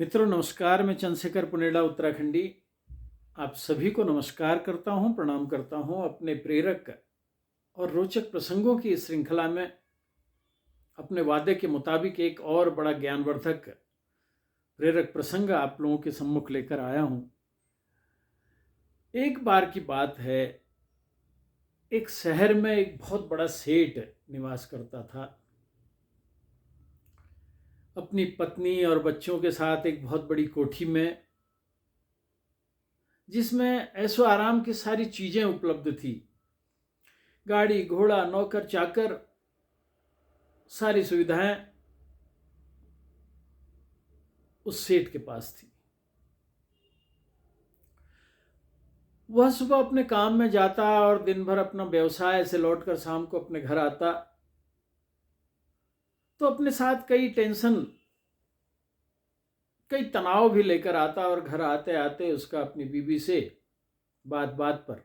मित्रों नमस्कार। मैं चंद्रशेखर पुनेला उत्तराखंडी आप सभी को नमस्कार करता हूं, प्रणाम करता हूं। अपने प्रेरक और रोचक प्रसंगों की इस श्रृंखला में अपने वादे के मुताबिक एक और बड़ा ज्ञानवर्धक प्रेरक प्रसंग आप लोगों के सम्मुख लेकर आया हूं। एक बार की बात है, एक शहर में एक बहुत बड़ा सेठ निवास करता था। अपनी पत्नी और बच्चों के साथ एक बहुत बड़ी कोठी में, जिसमें ऐशो आराम की सारी चीजें उपलब्ध थी। गाड़ी घोड़ा नौकर चाकर सारी सुविधाएं उस सेठ के पास थी। वह सुबह अपने काम में जाता और दिन भर अपना व्यवसाय से लौटकर शाम को अपने घर आता, तो अपने साथ कई टेंशन, कई तनाव भी लेकर आता। और घर आते आते उसका अपनी बीवी से बात बात पर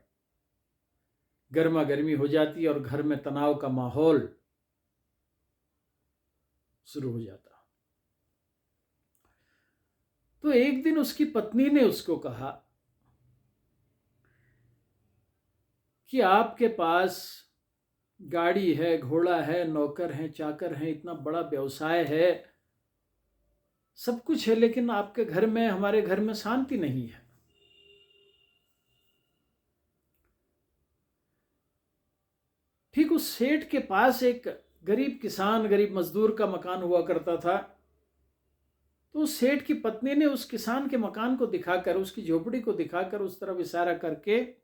गर्मा गर्मी हो जाती और घर में तनाव का माहौल शुरू हो जाता। तो एक दिन उसकी पत्नी ने उसको कहा कि आपके पास गाड़ी है, घोड़ा है, नौकर हैं, चाकर हैं, इतना बड़ा व्यवसाय है, सब कुछ है, लेकिन आपके घर में, हमारे घर में शांति नहीं है। ठीक उस सेठ के पास एक गरीब किसान, गरीब मजदूर का मकान हुआ करता था। तो उस सेठ की पत्नी ने उस किसान के मकान को दिखाकर, उसकी झोपड़ी को दिखाकर, उस तरफ इशारा करके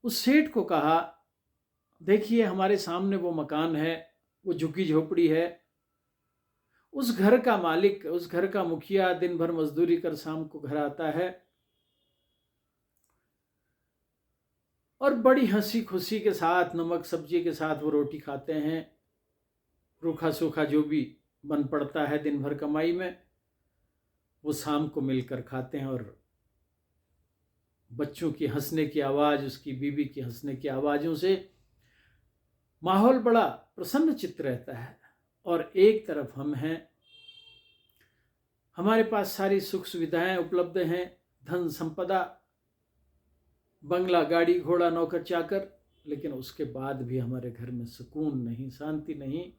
उस सेठ को कहा, देखिए हमारे सामने वो मकान है, वो झुग्गी झोपड़ी है। उस घर का मालिक, उस घर का मुखिया दिन भर मजदूरी कर शाम को घर आता है और बड़ी हंसी खुशी के साथ, नमक सब्जी के साथ वो रोटी खाते हैं। रूखा सूखा जो भी बन पड़ता है दिन भर कमाई में, वो शाम को मिलकर खाते हैं। और बच्चों की हंसने की आवाज़, उसकी बीवी की हंसने की आवाज़ों से माहौल बड़ा प्रसन्न चित्त रहता है। और एक तरफ हम हैं, हमारे पास सारी सुख सुविधाएं उपलब्ध हैं, धन संपदा, बंगला, गाड़ी घोड़ा, नौकर चाकर, लेकिन उसके बाद भी हमारे घर में सुकून नहीं, शांति नहीं,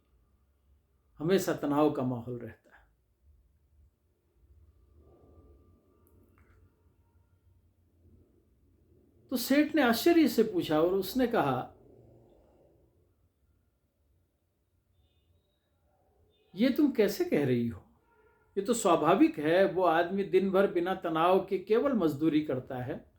हमेशा तनाव का माहौल रहता है। तो सेठ ने आश्चर्य से पूछा और उसने कहा, ये तुम कैसे कह रही हो? ये तो स्वाभाविक है। वो आदमी दिन भर बिना तनाव के केवल मजदूरी करता है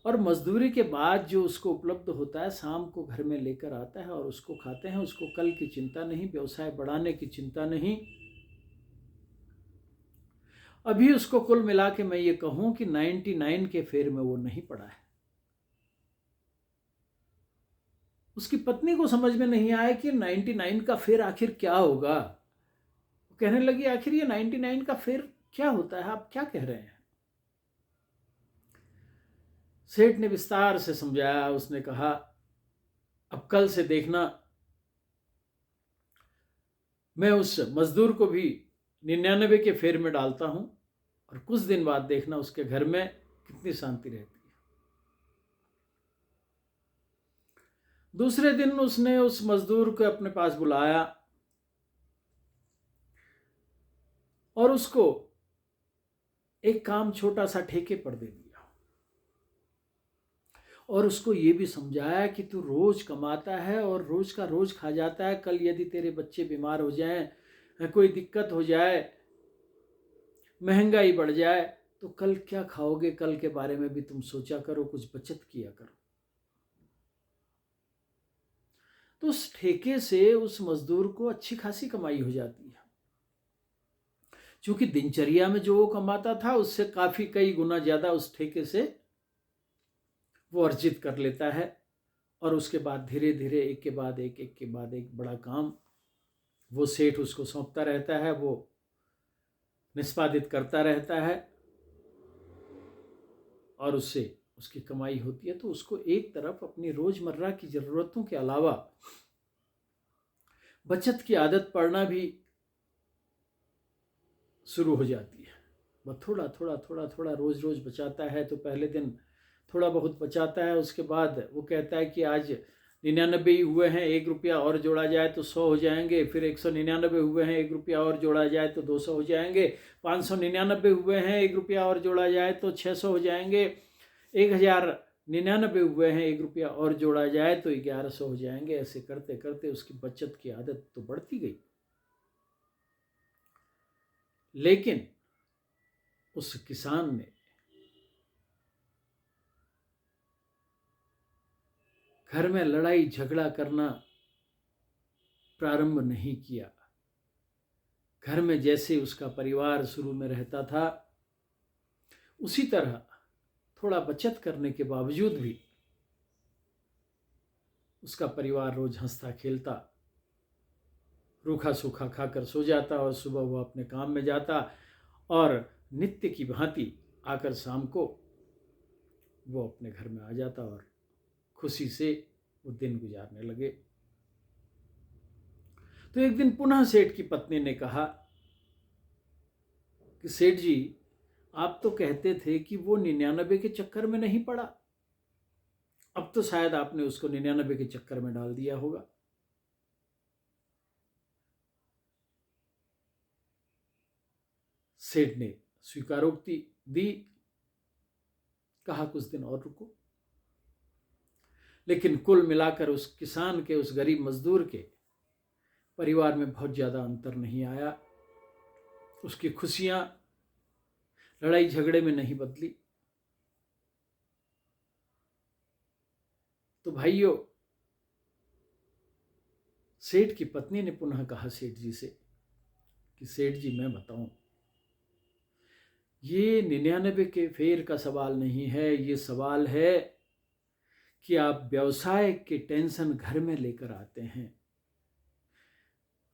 और मजदूरी के बाद जो उसको उपलब्ध होता है शाम को घर में लेकर आता है और उसको खाते हैं। उसको कल की चिंता नहीं, व्यवसाय बढ़ाने की चिंता नहीं। अभी उसको कुल मिला के मैं ये कहूं कि 99 के फेर में वो नहीं पड़ा है। उसकी पत्नी को समझ में नहीं आया कि 99 का फेर आखिर क्या होगा। वो कहने लगी, आखिर ये 99 का फेर क्या होता है, आप क्या कह रहे हैं? सेठ ने विस्तार से समझाया। उसने कहा, अब कल से देखना, मैं उस मजदूर को भी 99 के फेर में डालता हूं और कुछ दिन बाद देखना उसके घर में कितनी शांति रहती है। दूसरे दिन उसने उस मजदूर को अपने पास बुलाया और उसको एक काम छोटा सा ठेके पर दे दिया और उसको ये भी समझाया कि तू रोज कमाता है और रोज का रोज खा जाता है। कल यदि तेरे बच्चे बीमार हो जाएं, कोई दिक्कत हो जाए, महंगाई बढ़ जाए, तो कल क्या खाओगे? कल के बारे में भी तुम सोचा करो, कुछ बचत किया करो। तो उस ठेके से उस मजदूर को अच्छी खासी कमाई हो जाती है, क्योंकि दिनचर्या में जो वो कमाता था उससे काफी कई गुना ज्यादा उस ठेके से वो अर्जित कर लेता है। और उसके बाद धीरे धीरे एक के बाद एक, एक के बाद एक बड़ा काम वो सेठ उसको सौंपता रहता है, वो निष्पादित करता रहता है और उससे उसकी कमाई होती है। तो उसको एक तरफ अपनी रोजमर्रा की जरूरतों के अलावा बचत की आदत पड़ना भी शुरू हो जाती है। वह थोड़ा थोड़ा थोड़ा थोड़ा रोज़ रोज़ बचाता है। तो पहले दिन थोड़ा बहुत बचाता है, उसके बाद वो कहता है कि आज 99 ही हुए हैं, 1 रुपया और जोड़ा जाए तो 100 हो जाएंगे। फिर 199 हुए हैं, 1 रुपया और जोड़ा जाए तो 200 हो जाएंगे। 599 हुए हैं, 1 रुपया और जोड़ा जाए तो 600 हो जाएंगे। 1099 हुए हैं, 1 रुपया और जोड़ा जाए तो 1100 हो जाएंगे। ऐसे करते करते उसकी बचत की आदत तो बढ़ती गई, लेकिन उस किसान ने घर में लड़ाई झगड़ा करना प्रारंभ नहीं किया। घर में जैसे उसका परिवार शुरू में रहता था, उसी तरह थोड़ा बचत करने के बावजूद भी उसका परिवार रोज हंसता खेलता, रूखा सूखा खाकर सो जाता और सुबह वो अपने काम में जाता और नित्य की भांति आकर शाम को वो अपने घर में आ जाता और खुशी से वो दिन गुजारने लगे। तो एक दिन पुनः सेठ की पत्नी ने कहा कि सेठ जी, आप तो कहते थे कि वो 99 के चक्कर में नहीं पड़ा, अब तो शायद आपने उसको 99 के चक्कर में डाल दिया होगा। सेठ ने स्वीकारोक्ति दी, कहा कुछ दिन और रुको। लेकिन कुल मिलाकर उस किसान के, उस गरीब मजदूर के परिवार में बहुत ज़्यादा अंतर नहीं आया। उसकी खुशियां लड़ाई झगड़े में नहीं बदली। तो भाइयों, सेठ की पत्नी ने पुनः कहा सेठ जी से कि सेठ जी, मैं बताऊं, ये 99 के फेर का सवाल नहीं है, ये सवाल है कि आप व्यवसाय के टेंशन घर में लेकर आते हैं,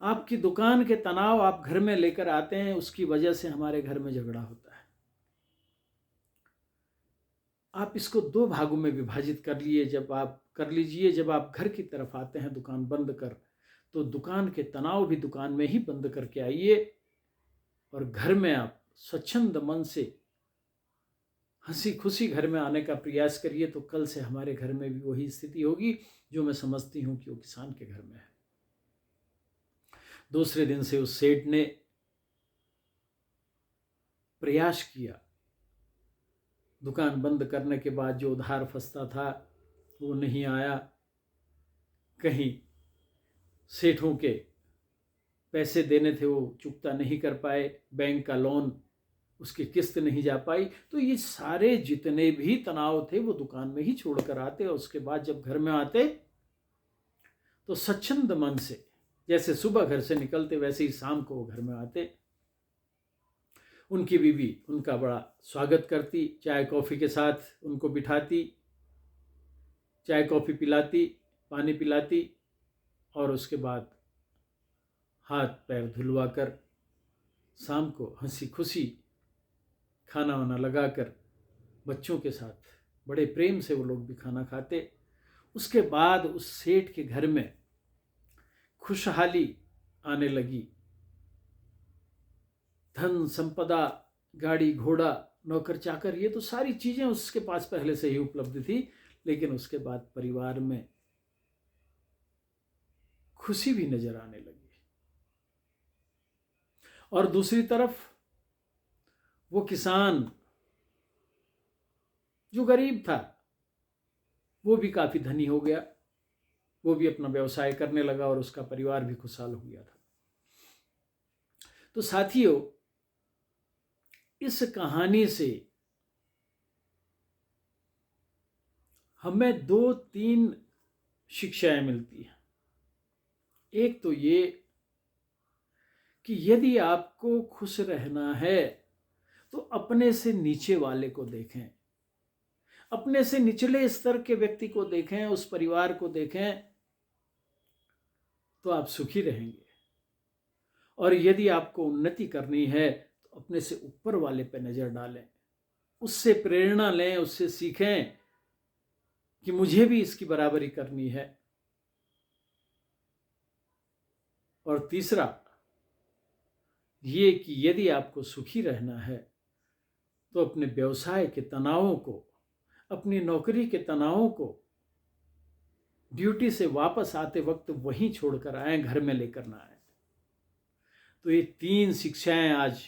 आपकी दुकान के तनाव आप घर में लेकर आते हैं, उसकी वजह से हमारे घर में झगड़ा होता है। आप इसको 2 भागों में विभाजित कर लीजिए। जब आप घर की तरफ आते हैं दुकान बंद कर, तो दुकान के तनाव भी दुकान में ही बंद करके आइए और घर में आप स्वच्छंद मन से हंसी खुशी घर में आने का प्रयास करिए। तो कल से हमारे घर में भी वही स्थिति होगी जो मैं समझती हूँ कि वो किसान के घर में है। दूसरे दिन से उस सेठ ने प्रयास किया। दुकान बंद करने के बाद जो उधार फंसता था वो नहीं आया, कहीं सेठों के पैसे देने थे वो चुकता नहीं कर पाए, बैंक का लोन उसकी किस्त नहीं जा पाई। तो ये सारे जितने भी तनाव थे वो दुकान में ही छोड़कर आते और उसके बाद जब घर में आते तो स्वच्छंद मन से, जैसे सुबह घर से निकलते वैसे ही शाम को वो घर में आते। उनकी बीवी उनका बड़ा स्वागत करती, चाय कॉफ़ी के साथ उनको बिठाती, चाय कॉफ़ी पिलाती, पानी पिलाती और उसके बाद हाथ पैर धुलवा कर शाम को हंसी खुशी खाना वाना लगाकर बच्चों के साथ बड़े प्रेम से वो लोग भी खाना खाते। उसके बाद उस सेठ के घर में खुशहाली आने लगी। धन संपदा, गाड़ी घोड़ा, नौकर चाकर, ये तो सारी चीज़ें उसके पास पहले से ही उपलब्ध थी। लेकिन उसके बाद परिवार में खुशी भी नजर आने लगी। और दूसरी तरफ वो किसान जो गरीब था वो भी काफी धनी हो गया, वो भी अपना व्यवसाय करने लगा और उसका परिवार भी खुशहाल हो गया था। तो साथियों, इस कहानी से हमें 2-3 शिक्षाएं मिलती हैं। एक तो ये कि यदि आपको खुश रहना है तो अपने से नीचे वाले को देखें, अपने से निचले स्तर के व्यक्ति को देखें, उस परिवार को देखें, तो आप सुखी रहेंगे। और यदि आपको उन्नति करनी है तो अपने से ऊपर वाले पे नजर डालें, उससे प्रेरणा लें, उससे सीखें कि मुझे भी इसकी बराबरी करनी है। और तीसरा, ये कि यदि आपको सुखी रहना है तो अपने व्यवसाय के तनावों को, अपनी नौकरी के तनावों को ड्यूटी से वापस आते वक्त वहीं छोड़कर आए, घर में लेकर ना आए। तो ये 3 शिक्षाएं आज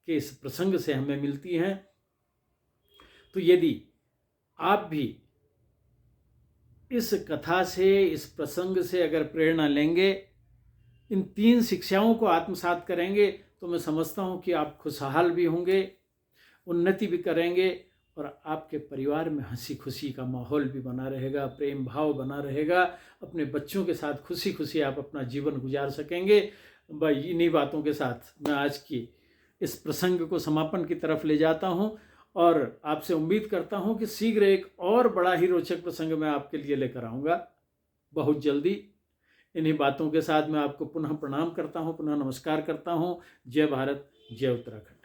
के इस प्रसंग से हमें मिलती हैं। तो यदि आप भी इस कथा से, इस प्रसंग से अगर प्रेरणा लेंगे, इन 3 शिक्षाओं को आत्मसात करेंगे, तो मैं समझता हूँ कि आप खुशहाल भी होंगे, उन्नति भी करेंगे और आपके परिवार में हंसी खुशी का माहौल भी बना रहेगा, प्रेम भाव बना रहेगा। अपने बच्चों के साथ खुशी खुशी आप अपना जीवन गुजार सकेंगे। भाई इन्हीं बातों के साथ मैं आज की इस प्रसंग को समापन की तरफ ले जाता हूँ और आपसे उम्मीद करता हूँ कि शीघ्र एक और बड़ा ही रोचक प्रसंग मैं आपके लिए लेकर आऊँगा बहुत जल्दी। इन्हीं बातों के साथ मैं आपको पुनः प्रणाम करता हूँ, पुनः नमस्कार करता हूँ। जय भारत, जय उत्तराखंड।